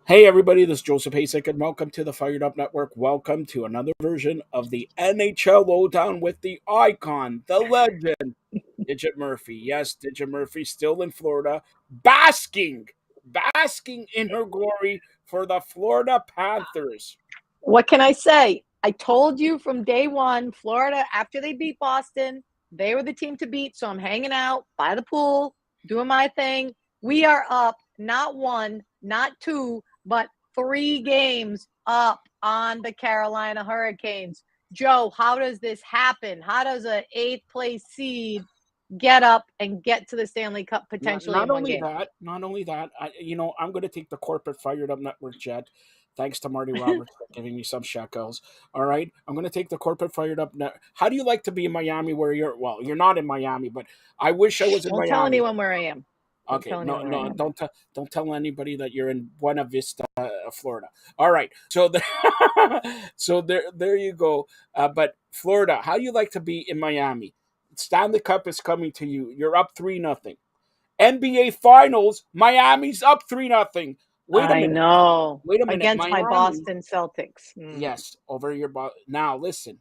Hey everybody, this is Joseph Hasek and welcome to the Fired Up Network. Welcome to another version of the NHL Lowdown with the icon, the legend, Digit Murphy. Yes, Digit Murphy still in Florida, basking in her glory for the Florida Panthers. What can I say? I told you from day one, Florida, after they beat Boston, they were the team to beat. So I'm hanging out by the pool, doing my thing. We are up, not one, not two, but 3 games up on the Carolina Hurricanes. Joe, how does this happen? How does an eighth place seed get up and get to the Stanley Cup potentially in one game? Not only that, I'm going to take the corporate Fired Up Network jet. Thanks to Marty Roberts for giving me some shekels. All right, I'm going to take the corporate Fired Up net. How do you like to be in Miami? Where you're not in Miami, but I wish I was in Don't Miami. tell anyone where I am. Okay, no, don't tell anybody that you're in Buena Vista, Florida. All right, so so there you go. But Florida, how do you like to be in Miami? Stanley Cup is coming to you. You're up 3-0. NBA Finals, Miami's up 3-0. Wait a I minute. know. Wait a minute. Against my Miami, Boston Celtics. yes, over your now listen. Yeah.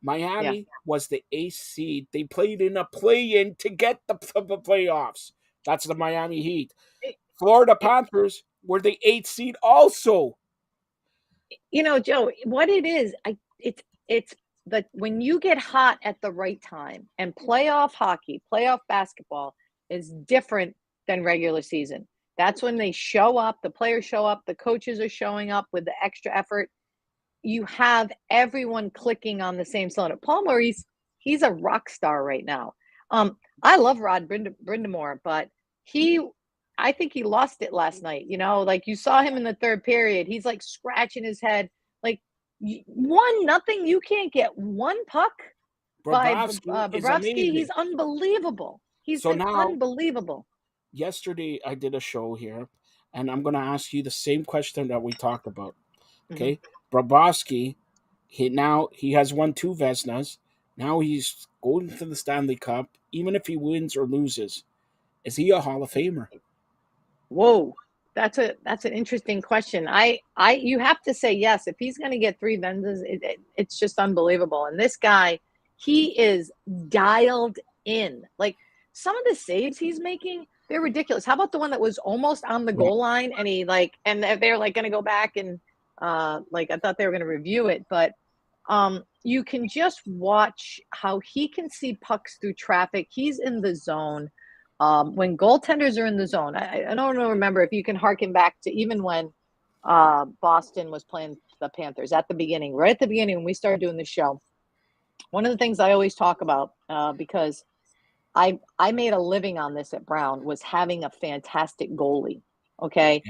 Miami was the eighth seed. They played in a play-in to get the playoffs. That's the Miami Heat. Florida Panthers were the eighth seed also. Joe, what it is, it's the when you get hot at the right time, and playoff hockey, playoff basketball is different than regular season. That's when they show up, the players show up, the coaches are showing up with the extra effort. You have everyone clicking on the same cylinder. Paul Maurice, he's a rock star right now. I love Rod Brindamore, but I think he lost it last night. Like you saw him in the third period. He's like scratching his head. Like 1-0, you can't get one puck by Bobrovsky. He's unbelievable. He's been unbelievable. Yesterday, I did a show here, and I'm going to ask you the same question that we talked about. Okay, Bobrovsky, he has won 2 Vezinas. Now he's going to the Stanley Cup. Even if he wins or loses, is he a Hall of Famer? Whoa, that's an interesting question. You have to say yes. If he's going to get 3 Vezinas, it's just unbelievable. And this guy, he is dialed in. Like some of the saves he's making, they're ridiculous. How about the one that was almost on the goal line, and they're like going to go back and I thought they were going to review it, but you can just watch how he can see pucks through traffic. He's in the zone. When goaltenders are in the zone, I don't remember if you can harken back to even when Boston was playing the Panthers at the beginning, right at the beginning when we started doing the show. One of the things I always talk about, because I made a living on this at Brown, was having a fantastic goalie. Okay,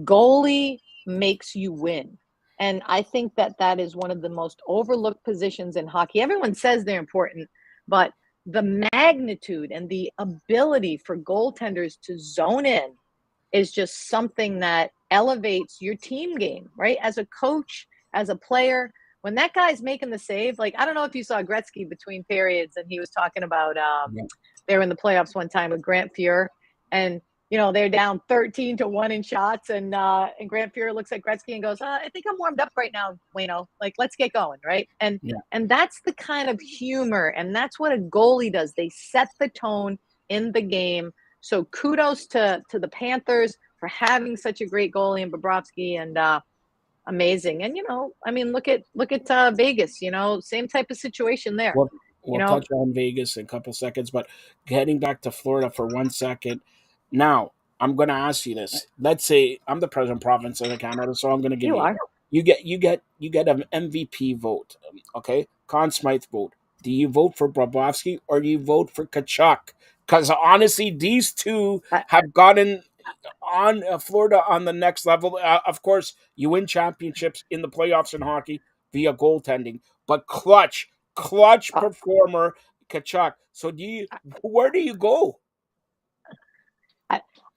goalie makes you win. And I think that is one of the most overlooked positions in hockey. Everyone says they're important, but the magnitude and the ability for goaltenders to zone in is just something that elevates your team game, right? As a coach, as a player, when that guy's making the save, like, I don't know if you saw Gretzky between periods, and he was talking about they were in the playoffs one time with Grant Fuhr, and they're down 13-1 in shots, and Grant Fuhr looks at Gretzky and goes, I think I'm warmed up right now, Wayno. Like, let's get going, right? And that's the kind of humor, and that's what a goalie does. They set the tone in the game. So kudos to the Panthers for having such a great goalie in Bobrovsky, and amazing. And look at Vegas. Same type of situation there. We'll touch on Vegas in a couple seconds, but getting back to Florida for 1 second. Now, I'm going to ask you this. Let's say I'm the president province of Canada, so I'm going to give you get an MVP vote, okay? Conn Smythe vote. Do you vote for Bobrovsky or do you vote for Tkachuk? Because honestly, these two have gotten on Florida on the next level. Of course, you win championships in the playoffs in hockey via goaltending, but clutch performer Tkachuk. So where do you go?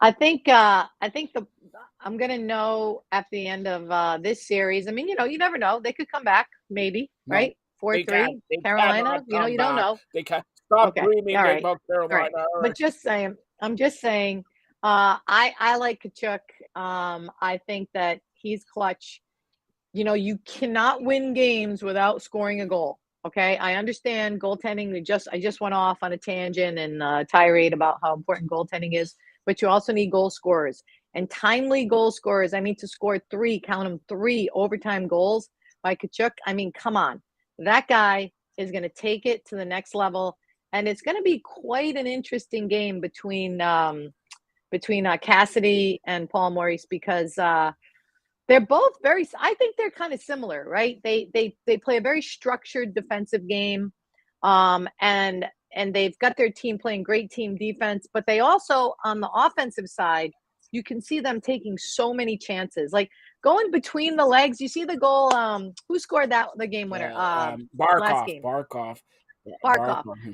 I think I'm gonna know at the end of this series. I mean, you never know. They could come back, maybe, right? 4-3, Carolina. You don't know. They can't stop dreaming about Carolina. All right. But I'm just saying. I like Tkachuk, I think that he's clutch. You cannot win games without scoring a goal. Okay, I understand goaltending. I just went off on a tangent and tirade about how important goaltending is, but you also need goal scorers and timely goal scorers. I mean, to score 3, count them, 3 overtime goals by Kachuk. I mean, come on, that guy is going to take it to the next level, and it's going to be quite an interesting game between Cassidy and Paul Maurice because they're both I think they're kind of similar, right? They play a very structured defensive game, and they've got their team playing great team defense, but they also on the offensive side, you can see them taking so many chances, like going between the legs. You see the goal. Who scored the game winner? Last game. Barkov,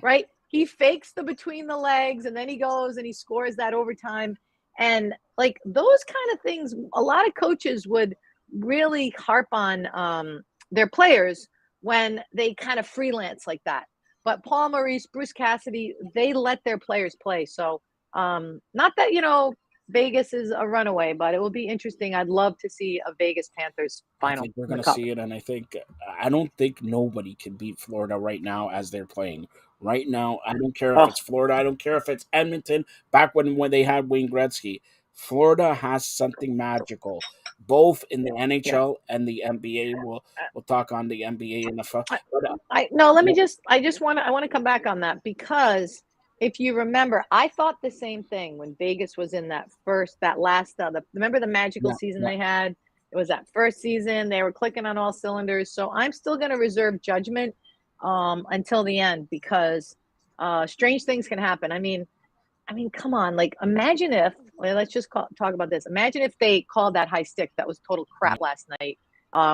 right? He fakes the between the legs, and then he goes and he scores that overtime. And like those kind of things, a lot of coaches would really harp on their players when they kind of freelance like that. But Paul Maurice, Bruce Cassidy, they let their players play. So not that, Vegas is a runaway, but it will be interesting. I'd love to see a Vegas Panthers final. I think we're going to see it, and I don't think nobody can beat Florida right now as they're playing. Right now, I don't care if it's Florida. I don't care if it's Edmonton. Back when they had Wayne Gretzky, Florida has something magical, both in the NHL and the NBA. We'll talk on the NBA and the. I want to come back on that because if you remember, I thought the same thing when Vegas was in remember the magical season they had? It was that first season. They were clicking on all cylinders. So I'm still going to reserve judgment until the end because strange things can happen. I mean, come on. Like, imagine if, let's just talk about this. Imagine if they called that high stick that was total crap last night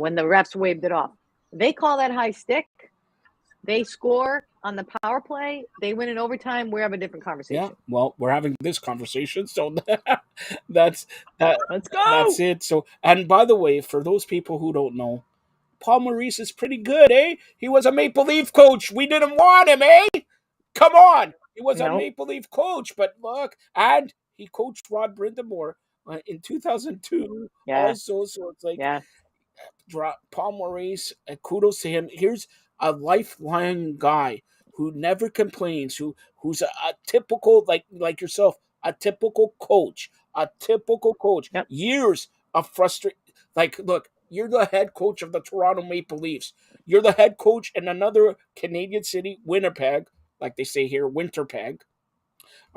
when the refs waved it off. They call that high stick. They score on the power play. They win in overtime. We have a different conversation. Yeah, well, we're having this conversation, so let's go. That's it. So, and by the way, for those people who don't know, Paul Maurice is pretty good, eh? He was a Maple Leaf coach. We didn't want him, eh? Come on. He was a Maple Leaf coach, but look, and he coached Rod Brindamore in 2002 also. So it's like, Paul Maurice, kudos to him. Here's a lifeline guy who never complains, who's a typical, like yourself, a typical coach. Yep. Years of frustration. Like, look, you're the head coach of the Toronto Maple Leafs. You're the head coach in another Canadian city, Winnipeg, like they say here, Winterpeg.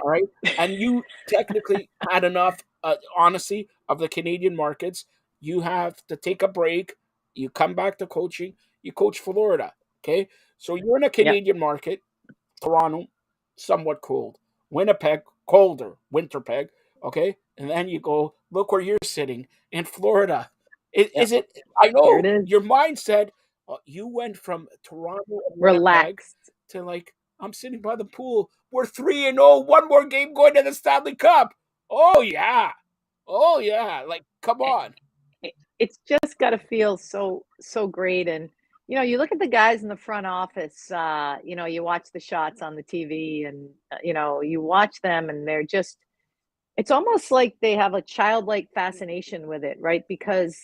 All right. And you technically had enough, honesty, of the Canadian markets. You have to take a break. You come back to coaching. You coach Florida. Okay. So you're in a Canadian market, Toronto, somewhat cold. Winnipeg, colder, Winterpeg. Okay. And then you go, look where you're sitting in Florida. Is it? I know your mindset. You went from Toronto and relaxed to like, I'm sitting by the pool. We're 3-0. One more game going to the Stanley Cup. Oh yeah. Like, come on. It's just got to feel so great. And you look at the guys in the front office. You watch the shots on the TV, and you watch them, and they're just. It's almost like they have a childlike fascination with it, right? Because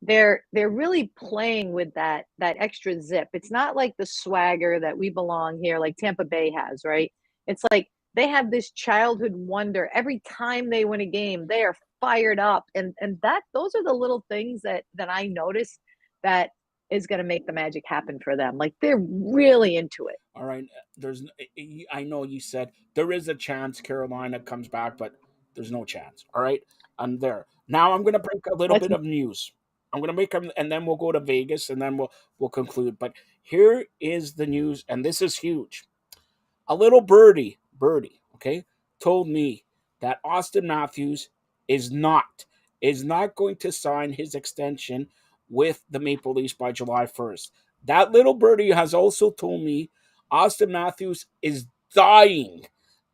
they're really playing with that extra zip. It's not like the swagger that we belong here, like Tampa Bay has, right? It's like they have this childhood wonder. Every time they win a game, they are fired up, and those are the little things that I notice that is going to make the magic happen for them. Like, they're really into it. All right, I know you said there is a chance Carolina comes back, but there's no chance. All right, I'm there. Now I'm going to break a little bit of news. I'm going to make them, and then we'll go to Vegas, and then we'll conclude. But here is the news, and this is huge. A little birdie, okay, told me that Austin Matthews is not going to sign his extension with the Maple Leafs by July 1st. That little birdie has also told me Austin Matthews is dying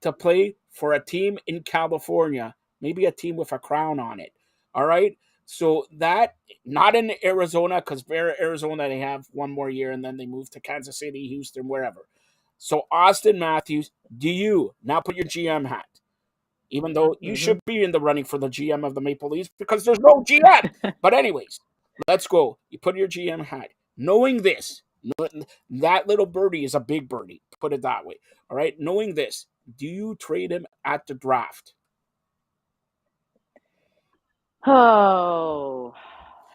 to play for a team in California, maybe a team with a crown on it. All right? So that, not in Arizona, because Arizona, they have one more year, and then they move to Kansas City, Houston, wherever. So Austin Matthews, do you, now put your GM hat, even though you should be in the running for the GM of the Maple Leafs because there's no GM. But anyways, let's go. You put your GM hat. Knowing this, that little birdie is a big birdie, put it that way. All right? Knowing this, do you trade him at the draft? Oh.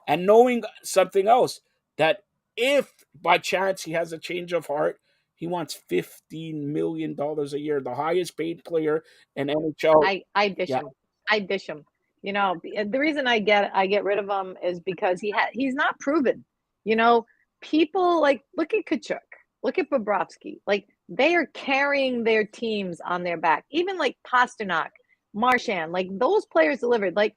And knowing something else, that if by chance he has a change of heart, he wants $15 million a year, the highest paid player in NHL. I dish him. I dish him. You know, the reason I get rid of him is because he's not proven. You know, people like look at Kachuk, look at Bobrovsky. Like they are carrying their teams on their back. Even like Pasternak, Marchand, like those players delivered. Like,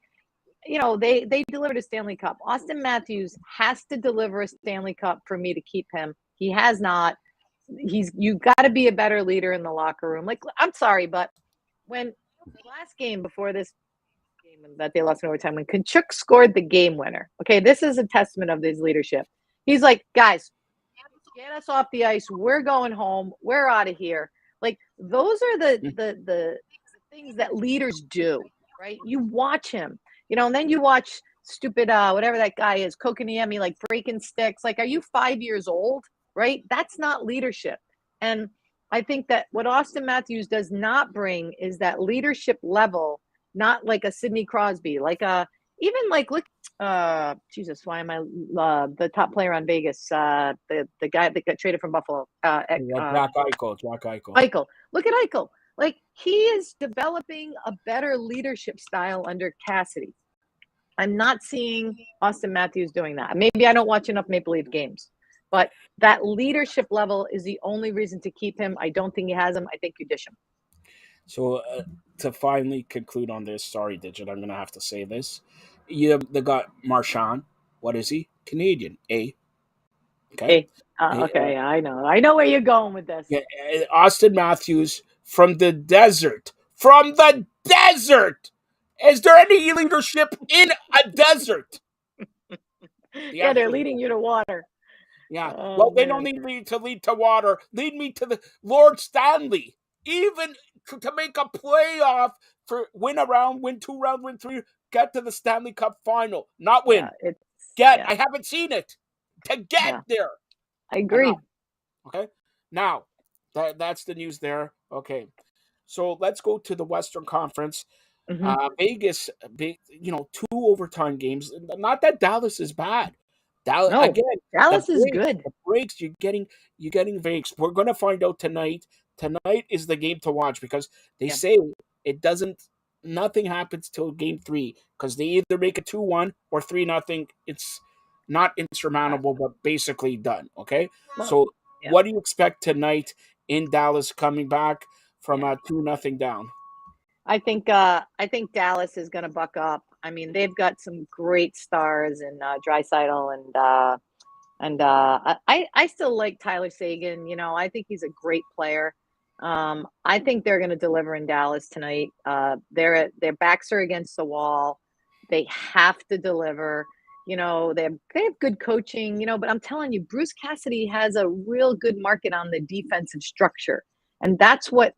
you know, they delivered a Stanley Cup. Austin Matthews has to deliver a Stanley Cup for me to keep him. He has not. You've got to be a better leader in the locker room. Like, I'm sorry, but when the last game before this game that they lost in overtime, when Kachuk scored the game winner, okay, this is a testament of his leadership. He's like, guys, get us off the ice. We're going home. We're out of here. Like, those are the things that leaders do, right? You watch him, you know, and then you watch stupid, whatever that guy is, Kokoniemi, like breaking sticks. Like, are you 5 years old? Right? That's not leadership. And I think that what Austin Matthews does not bring is that leadership level, not like a Sidney Crosby, like even like look, Jesus, why am I the top player on Vegas, the guy that got traded from Buffalo, Jack Eichel. Eichel. Look at Eichel. Like he is developing a better leadership style under Cassidy. I'm not seeing Austin Matthews doing that. Maybe I don't watch enough Maple Leaf games. But that leadership level is the only reason to keep him. I don't think he has him. I think you dish him. So to finally conclude on this, sorry, Digit, I'm going to have to say this. They got Marchand. What is he? Canadian. A. Okay. Okay, I know where you're going with this. Yeah, Austin Matthews from the desert. From the desert! Is there any leadership in a desert? Yeah, they're leading you to water. Yeah. Well, they don't need me to lead to water. Lead me to the Lord Stanley. Even to make a playoff for win a round, win 2 rounds, win 3, get to the Stanley Cup final. Not win. I haven't seen it. To get there. I agree. Okay. Now, that's the news there. Okay. So let's go to the Western Conference. Vegas, 2 overtime games. Not that Dallas is bad. Dallas is good. The breaks you're getting Vegas. We're going to find out tonight. Tonight is the game to watch because they say nothing happens till game 3 because they either make it 2-1 or 3-0. It's not insurmountable, but basically done. Okay. So what do you expect tonight in Dallas coming back from a 2-0 down? I think Dallas is going to buck up. I mean, they've got some great stars in Draisaitl and I still like Tyler Seguin. You know, I think he's a great player. I think they're going to deliver in Dallas tonight. Their backs are against the wall. They have to deliver. You know, they have good coaching. You know, but I'm telling you, Bruce Cassidy has a real good market on the defensive structure, and that's what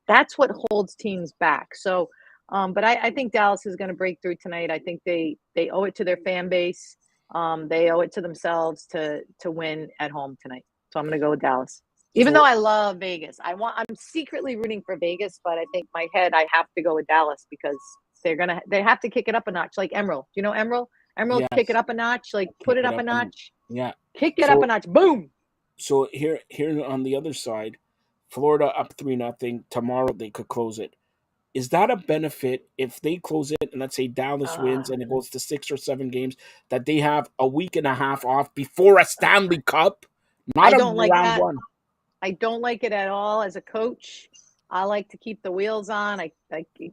holds teams back. So. But I think Dallas is going to break through tonight. I think they owe it to their fan base. They owe it to themselves to win at home tonight. So I'm going to go with Dallas. Even though I love Vegas, I'm secretly rooting for Vegas, but I think my head I have to go with Dallas because they have to kick it up a notch. Like Emerald, do you know Emerald? Emerald, kick it up a notch. Like put it up a notch. Kick it up a notch. Boom. So here on the other side, Florida up 3-0. Tomorrow they could close it. Is that a benefit if they close it and let's say Dallas wins and it goes to 6 or 7 games that they have a week and a half off before a Stanley Cup? I don't like that. I don't like it at all as a coach. I like to keep the wheels on. I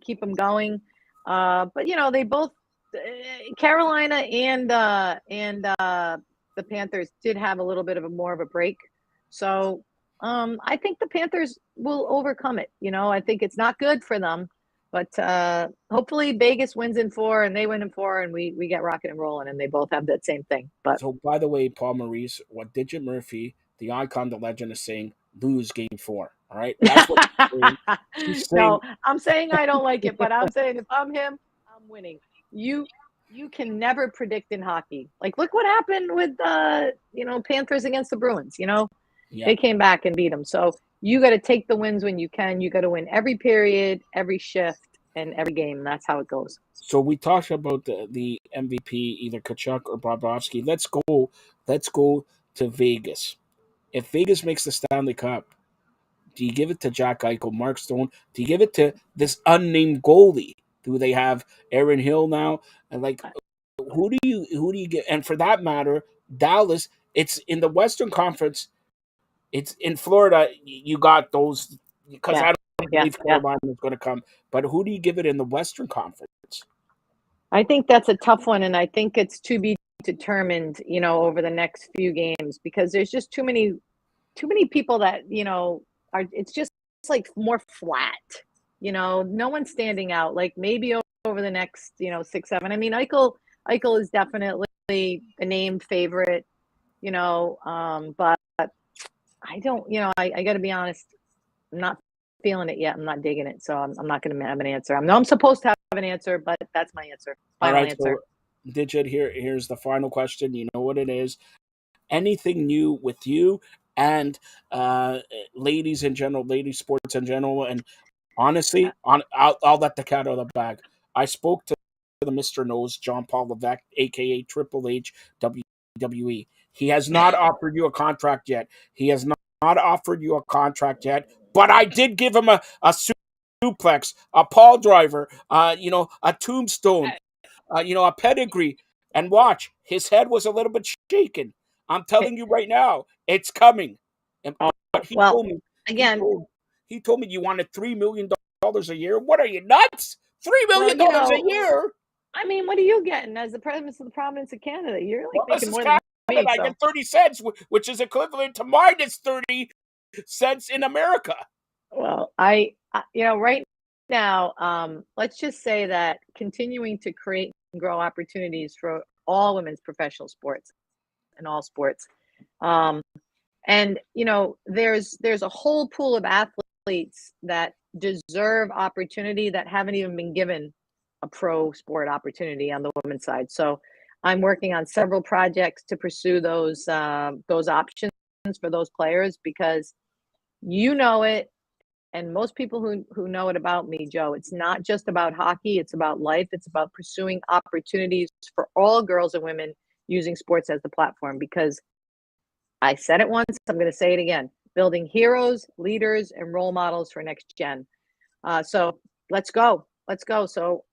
keep them going. But you know, they both Carolina and the Panthers did have a little bit of more of a break. So I think the Panthers will overcome it. You know, I think it's not good for them, but hopefully Vegas wins in 4 and they win in 4 and we get rocking and rolling and they both have that same thing. But so by the way, Paul Maurice, what Digit Murphy, the icon, the legend, is saying, lose game 4. All right, that's what she's saying. No, I'm saying I don't like it, but I'm saying if I'm him, I'm winning. You can never predict in hockey. Like, look what happened with Panthers against the Bruins. They came back and beat them. So you got to take the wins when you can. You got to win every period, every shift, and every game. That's how it goes. So we talked about the MVP, either Tkachuk or Bobrovsky. Let's go to Vegas. If Vegas makes the Stanley Cup, do you give it to Jack Eichel, Mark Stone? Do you give it to this unnamed goalie? Do they have Aaron Hill now? And who do you get? And for that matter, Dallas. It's in the Western Conference. It's in Florida. You got those because I don't believe Carolina is going to come. But who do you give it in the Western Conference? I think that's a tough one, and I think it's to be determined, over the next few games, because there's just too many people that are. It's just like more flat. No one's standing out. Like maybe over the next 6, 7. I mean, Eichel is definitely the named favorite. But I don't. I got to be honest. I'm not feeling it yet. I'm not digging it, so I'm not going to have an answer. I'm supposed to have an answer, but that's my answer. Final answer. So, Digit, here's the final question. You know what it is. Anything new with you and ladies in general, ladies sports in general, and honestly, I'll let the cat out of the bag. I spoke to the Mr. Nose, John Paul Levesque, aka Triple H, WWE. He has not offered you a contract yet. But I did give him a suplex, a Paul driver, a tombstone, a pedigree. And watch, his head was a little bit shaken. I'm telling you right now, it's coming. And he told me you wanted $3 million a year. What are you, nuts? $3 million a year? I mean, what are you getting as the president of the province of Canada? You're making more than me. I get 30 cents, which is equivalent to minus 30 cents in America. Well, I right now, let's just say that continuing to create and grow opportunities for all women's professional sports and all sports. And there's a whole pool of athletes that deserve opportunity that haven't even been given a pro sport opportunity on the women's side. So I'm working on several projects to pursue those options for those players, because it, and most people who know it about me, Joe, it's not just about hockey, it's about life. It's about pursuing opportunities for all girls and women using sports as the platform, because I said it once, I'm going to say it again, building heroes, leaders, and role models for next gen. So let's go. So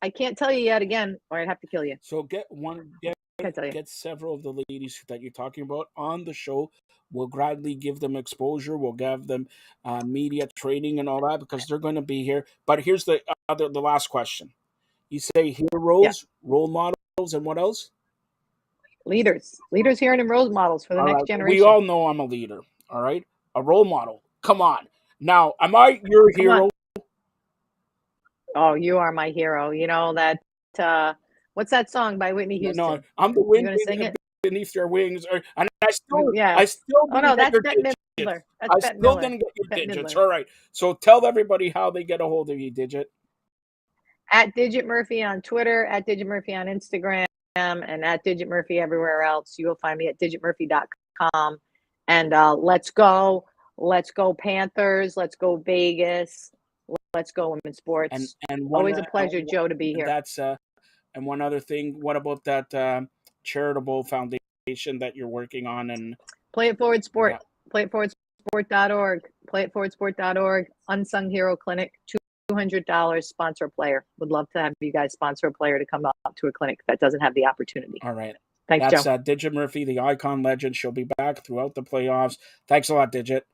I can't tell you yet again, or I'd have to kill you. So get several of the ladies that you're talking about on the show. We'll gradually give them exposure. We'll give them media training and all that, because they're going to be here. But here's the last question. You say heroes, role models, and what else? Leaders hearing and role models for the next generation. We all know I'm a leader. All right, a role model. Come on. Now, am I your hero? Oh, you are my hero. You know that. What's that song by Whitney Houston? No, I'm the wind beneath your wings. And I still didn't that's get Bette your Midler. I still didn't get your digits. All right. So tell everybody how they get a hold of you, Digit. At Digit Murphy on Twitter, at Digit Murphy on Instagram, and at Digit Murphy everywhere else. You will find me at digitmurphy.com. And let's go Panthers. Let's go Vegas. Let's go women's sports. And always a pleasure, Joe, to be here. That's and one other thing. What about that charitable foundation that you're working on? And Play It Forward Sport. PlayItForwardSport.org. PlayItForwardSport.org. Unsung Hero Clinic. $200 sponsor a player. Would love to have you guys sponsor a player to come out to a clinic that doesn't have the opportunity. All right. Thanks, That's Joe. Digit Murphy, the icon legend. She'll be back throughout the playoffs. Thanks a lot, Digit.